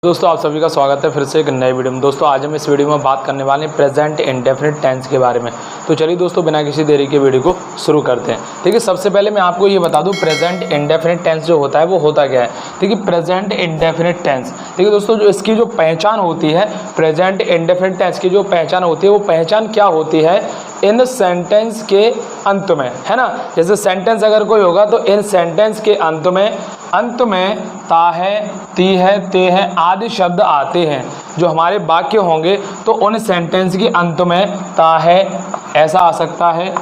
दोस्तों आप सभी का स्वागत है फिर से एक नए वीडियो में। दोस्तों आज हम इस वीडियो में बात करने वाले हैं प्रेजेंट इंडेफिनिट टेंस के बारे में। तो चलिए दोस्तों बिना किसी देरी के वीडियो को शुरू करते हैं। देखिए सबसे पहले मैं आपको ये बता दूं प्रेजेंट इंडेफिनिट टेंस जो होता है वो होता क्या है। देखिए प्रेजेंट इंडेफिनिट टेंस, देखिए दोस्तों जो इसकी जो पहचान होती है, प्रेजेंट इंडेफिनिट टेंस की जो पहचान होती है वो पहचान क्या होती है, इन सेंटेंस के अंत में, है ना। जैसे सेंटेंस अगर कोई होगा तो इन सेंटेंस के अंत में ता है, ती है, ते है आदि शब्द आते हैं। जो हमारे वाक्य होंगे तो उन सेंटेंस के अंत में ता है ऐसा आ सकता है,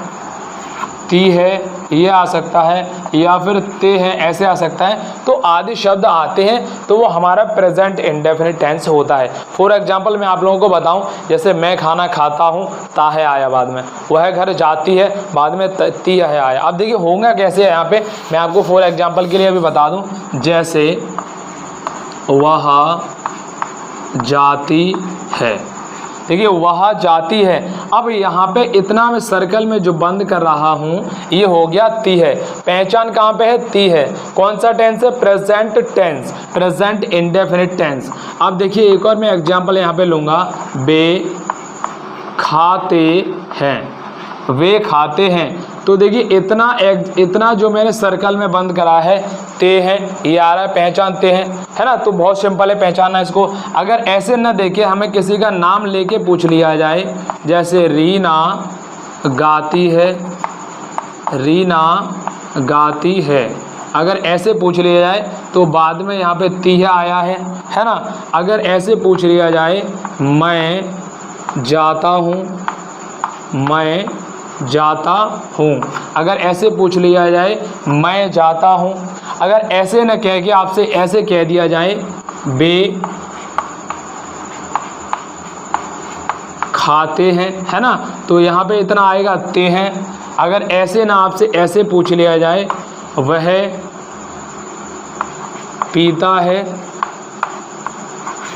ती है ये आ सकता है, या फिर ते है ऐसे आ सकता है। तो आदि शब्द आते हैं तो वो हमारा प्रेजेंट इंडेफिनिट टेंस होता है। फॉर एग्जांपल मैं आप लोगों को बताऊं, जैसे मैं खाना खाता हूं, ता है आया बाद में, वह घर जाती है बाद में ती है आया। अब देखिए होगा कैसे है यहाँ पे, मैं आपको फॉर एग्जांपल के लिए अभी बता दूं, जैसे वह जाती है, देखिए वह जाती है। अब यहाँ पे इतना मैं सर्कल में जो बंद कर रहा हूँ ये हो गया ती है। पहचान कहाँ पे है, ती है। कौन सा टेंस है, present tense, present indefinite tense. अब देखिए एक और मैं एग्जांपल यहाँ पे लूँगा, वे खाते हैं, वे खाते हैं। तो देखिए इतना जो मैंने सर्कल में बंद करा है, ते है ये आ रहा है, पहचानते हैं, है ना। तो बहुत सिंपल है पहचानना इसको। अगर ऐसे न देखे, हमें किसी का नाम लेके पूछ लिया जाए, जैसे रीना गाती है, रीना गाती है, अगर ऐसे पूछ लिया जाए तो बाद में यहाँ पे ती आया है ना। अगर ऐसे पूछ लिया जाए, मैं जाता हूँ, मैं जाता हूँ, अगर ऐसे पूछ लिया जाए मैं जाता हूँ, अगर ऐसे न कह के आपसे ऐसे कह दिया जाए वे खाते हैं, है ना, तो यहाँ पे इतना आएगा ते हैं। अगर ऐसे ना आपसे ऐसे पूछ लिया जाए वह पीता है,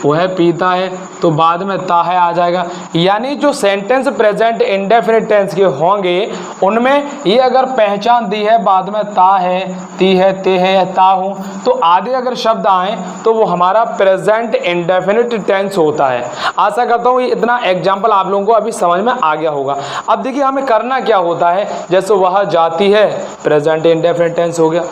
वह पीता है, तो बाद में ता है आ जाएगा। यानी जो सेंटेंस प्रेजेंट इंडेफिनिट टेंस के होंगे उनमें ये अगर पहचान दी है, बाद में ता है, ती है, ते है या ता हूँ, तो आगे अगर शब्द आए तो वो हमारा प्रेजेंट इंडेफिनिट टेंस होता है। आशा करता हूँ ये इतना एग्जाम्पल आप लोगों को अभी समझ में आ गया होगा। अब देखिए हमें करना क्या होता है, जैसे वह जाती है प्रेजेंट इंडेफिनिट टेंस हो गया,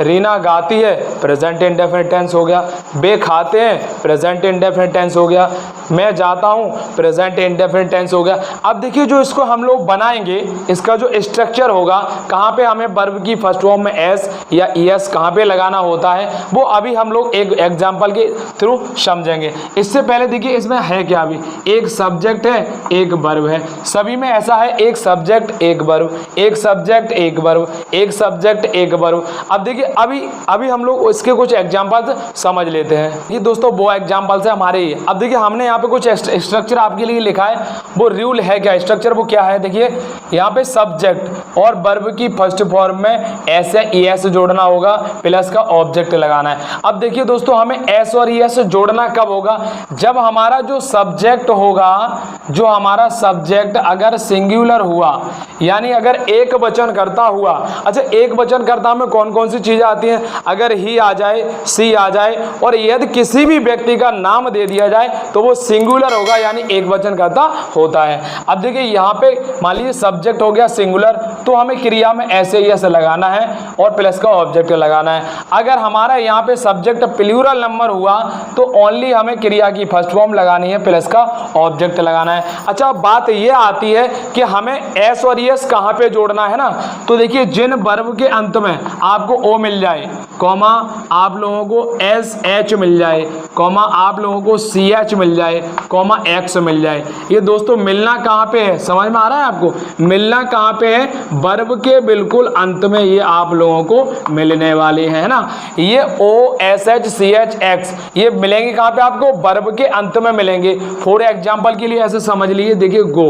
रीना गाती है प्रेजेंट इंडेफिनिट टेंस हो गया, वे खाते हैं प्रेजेंट इंडेफिनिट टेंस हो गया, मैं जाता हूँ प्रेजेंट इंडेफिनिट टेंस हो गया। अब देखिए जो इसको हम लोग बनाएंगे, इसका जो स्ट्रक्चर होगा, कहाँ पे हमें वर्ब की फर्स्ट फॉर्म में एस या ईएस कहाँ पे लगाना होता है, वो अभी हम लोग एक एग्जाम्पल के थ्रू समझेंगे। इससे पहले देखिए इसमें है क्या, अभी एक सब्जेक्ट है एक वर्ब है, सभी में ऐसा है एक सब्जेक्ट एक वर्ब, एक सब्जेक्ट एक वर्ब, एक सब्जेक्ट एक वर्ब। अब देखिए अभी हम लोग इसके कुछ एग्जांपल्स समझ लेते हैं। ये दोस्तों वो एग्जांपल्स है हमारे ये। अब देखिए हमने यहाँ पे कुछ स्ट्रक्चर आपके लिए लिखा है, वो रूल है क्या, स्ट्रक्चर वो क्या है। देखिए यहाँ पे सब्जेक्ट और वर्ब की फर्स्ट फॉर्म में एस या ईएस जोड़ना होगा, प्लस का ऑब्जेक्ट लगाना है। अब देखिए दोस्तों हमें एस और ईएस जोड़ना कब होगा, जब हमारा जो सब्जेक्ट होगा, जो हमारा सब्जेक्ट अगर सिंगुलर हुआ, यानी अगर एक वचन करता हुआ। अच्छा एक वचन करता में कौन कौन सी चीजें आती हैं, अगर ही आ जाए, सी आ जाए, और यदि किसी भी व्यक्ति का नाम दे दिया जाए तो वो सिंगुलर होगा, यानी एक वचन करता होता है। अब देखिए यहाँ पे मान लीजिए सब्जेक्ट हो गया सिंगुलर, तो हमें क्रिया में ऐसे ही ऐसे लगाना है और प्लस का ऑब्जेक्ट लगाना है। अगर हमारा यहाँ पे सब्जेक्ट प्लूरल नंबर हुआ तो ओनली हमें क्रिया की फर्स्ट फॉर्म लगानी है, प्लस का ऑब्जेक्ट लगाना है। अच्छा बात ये आती है कि हमें एस और एस कहाँ पे जोड़ना है ना, तो देखिए जिन वर्ब के अंत में आपको ओ मिल जाए, कॉमा आप लोगों को एस एच मिल जाए, कॉमा आप लोगों को सी एच मिल जाए, कॉमा एक्स मिल जाए, ये दोस्तों मिलना कहाँ पे है, समझ में आ रहा है आपको, मिलना कहाँ पे है, वर्ब के बिल्कुल अंत में ये आप लोगों को मिलने वाले हैं, है ना। ये O S H C H X ये मिलेंगे कहाँ पे आपको, वर्ब के अंत में मिलेंगे। फॉर एग्जाम्पल के लिए ऐसे समझ लीजिए, देखिए गो,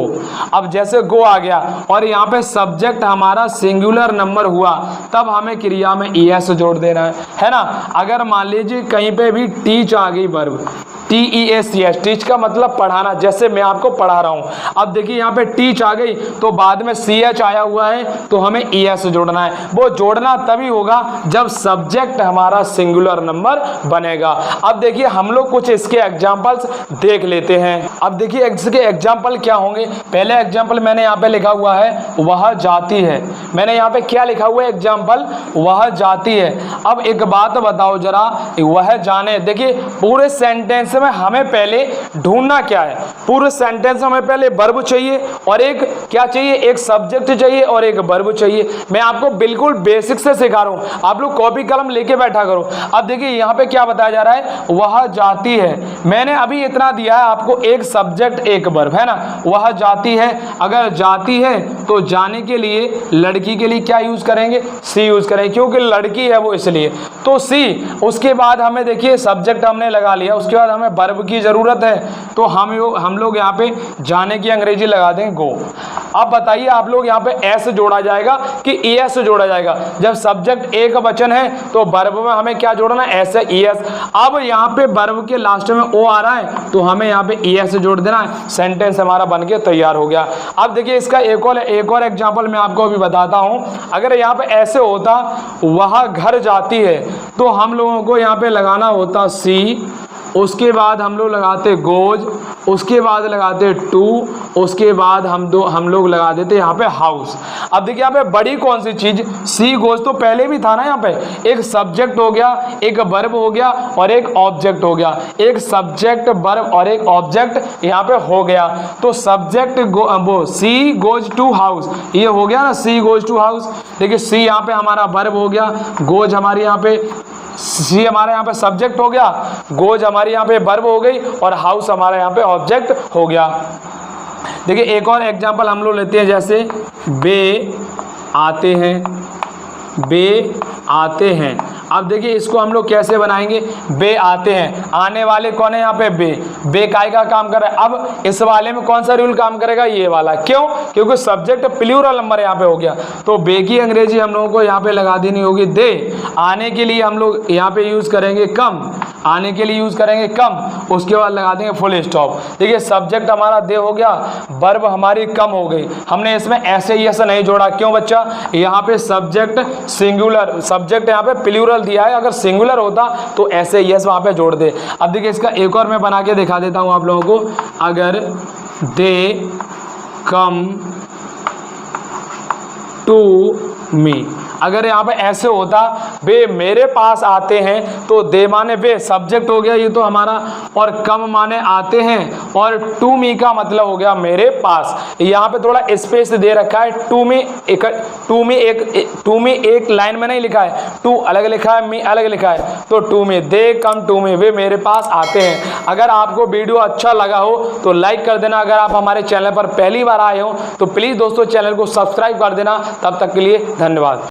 अब जैसे गो आ गया और यहाँ पे सब्जेक्ट हमारा सिंगुलर नंबर हुआ, तब हमें क्रिया में ईएस जोड़ देना है ना। अगर मान लीजिए कहीं पे भी टीच आ गई वर्ब, TEACH, टीच का मतलब पढ़ाना, जैसे मैं आपको पढ़ा रहा हूं। अब देखिए यहाँ पे टीच आ गई तो बाद में CH आया हुआ है तो हमें ES जोड़ना है। वो जोड़ना तभी होगा जब सब्जेक्ट हमारा सिंगुलर नंबर बनेगा। अब देखिए हम लोग कुछ इसके एग्जाम्पल्स देख लेते हैं। अब देखिए इसके एग्जाम्पल क्या होंगे। पहले एग्जाम्पल मैंने यहाँ पे लिखा हुआ है वह जाती है। मैंने यहाँ पे क्या लिखा हुआ है एग्जाम्पल, वह जाती है। अब एक बात बताओ जरा, वह जाने, देखिए पूरे सेंटेंस में हमें पहले ढूंढना क्या है। पूरे सेंटेंस में हमें पहले वर्ब चाहिए और एक क्या चाहिए, एक सब्जेक्ट चाहिए और एक वर्ब चाहिए। मैं आपको बिल्कुल बेसिक से सिखा रहा हूं, आप लोग कॉपी कलम लेके बैठा करो। अब देखिए यहाँ पे क्या बताया जा रहा है, वह जाती है। मैंने अभी इतना दिया है आपको, एक सब्जेक्ट एक वर्ब, है ना। वह जाती है, अगर जाती है तो जाने के लिए लड़की के लिए क्या यूज करेंगे, सी यूज करेंगे, क्योंकि लड़की है वो इसलिए, तो सी। उसके बाद हमें देखिए सब्जेक्ट हमने लगा लिया, उसके बाद हमें वर्ब की जरूरत है तो हम लोग यहाँ पे जाने की अंग्रेजी लगा देंगे गो। अब बताइए आप लोग यहाँ पे एस जोड़ा जाएगा कि ES जोड़ा जाएगा। जब सब्जेक्ट एक वचन है तो वर्ब में हमें क्या जोड़ना है, एस है ES। अब यहाँ पे वर्ब के लास्ट में ओ आ रहा है तो हमें यहाँ पे ES जोड़ देना है, सेंटेंस हमारा बन के तैयार हो गया। अब देखिए इसका एक और एग्जाम्पल मैं आपको अभी बताता हूँ। अगर यहाँ पे ऐसे होता वह घर जाती है तो हम लोगों को यहाँ पे लगाना होता सी, उसके बाद हम लोग लगाते गोज, उसके बाद लगाते टू, उसके बाद हम लोग लगा देते यहाँ पे हाउस। अब देखिए यहाँ पे बड़ी कौन सी चीज, सी गोज तो पहले भी था ना। यहाँ पे एक सब्जेक्ट हो गया, एक वर्ब हो गया और एक ऑब्जेक्ट हो गया। एक सब्जेक्ट वर्ब और एक ऑब्जेक्ट यहाँ पे हो गया, तो सब्जेक्ट वो सी गोज टू हाउस, ये हो गया ना, सी गोज टू हाउस। देखिए सी यहाँ पे हमारा वर्ब हो गया, गोज हमारे यहाँ पे, सी हमारे यहाँ पे सब्जेक्ट हो गया, गोज हमारे यहाँ पे वर्ब हो गई और हाउस हमारे यहाँ पे ऑब्जेक्ट हो गया। देखिए एक और एग्जांपल हम लोग लेते हैं, जैसे बे आते हैं, बे आते हैं। अब देखिए इसको हम लोग कैसे बनाएंगे, बे आते हैं, आने वाले कौन है यहाँ पे, बे काय का काम कर रहा है। अब इस वाले में कौन सा रूल काम करेगा, ये वाला, क्यों, क्योंकि सब्जेक्ट प्लूरल नंबर यहाँ पे हो गया, तो बे की अंग्रेजी हम लोगों को यहाँ पे लगा देनी होगी दे। आने के लिए हम लोग यहाँ पे यूज करेंगे कम, आने के लिए यूज करेंगे कम, उसके बाद लगा देंगे फुल स्टॉप। देखिए सब्जेक्ट हमारा दे हो गया, वर्ब हमारी कम हो गई। हमने इसमें ऐसे ही ऐसा नहीं जोड़ा, क्यों बच्चा, यहाँ पे सब्जेक्ट सिंगुलर, सब्जेक्ट यहाँ पे प्लूरल दिया है, अगर सिंगुलर होता तो ऐसे यस वहां पे जोड़ दे। अब देखिए इसका एक और मैं बना के दिखा देता हूं आप लोगों को। अगर दे कम टू मी, अगर यहाँ पे ऐसे होता वे मेरे पास आते हैं, तो दे माने वे सब्जेक्ट हो गया ये तो हमारा, और कम माने आते हैं, और टू मी का मतलब हो गया मेरे पास। यहाँ पे थोड़ा स्पेस दे रखा है, टू मी एक लाइन में नहीं लिखा है, टू अलग लिखा है, मी अलग लिखा है, तो to me, they come to me, वे मेरे पास आते हैं। अगर आपको वीडियो अच्छा लगा हो तो लाइक कर देना। अगर आप हमारे चैनल पर पहली बार आए हो तो प्लीज़ दोस्तों चैनल को सब्सक्राइब कर देना। तब तक के लिए धन्यवाद।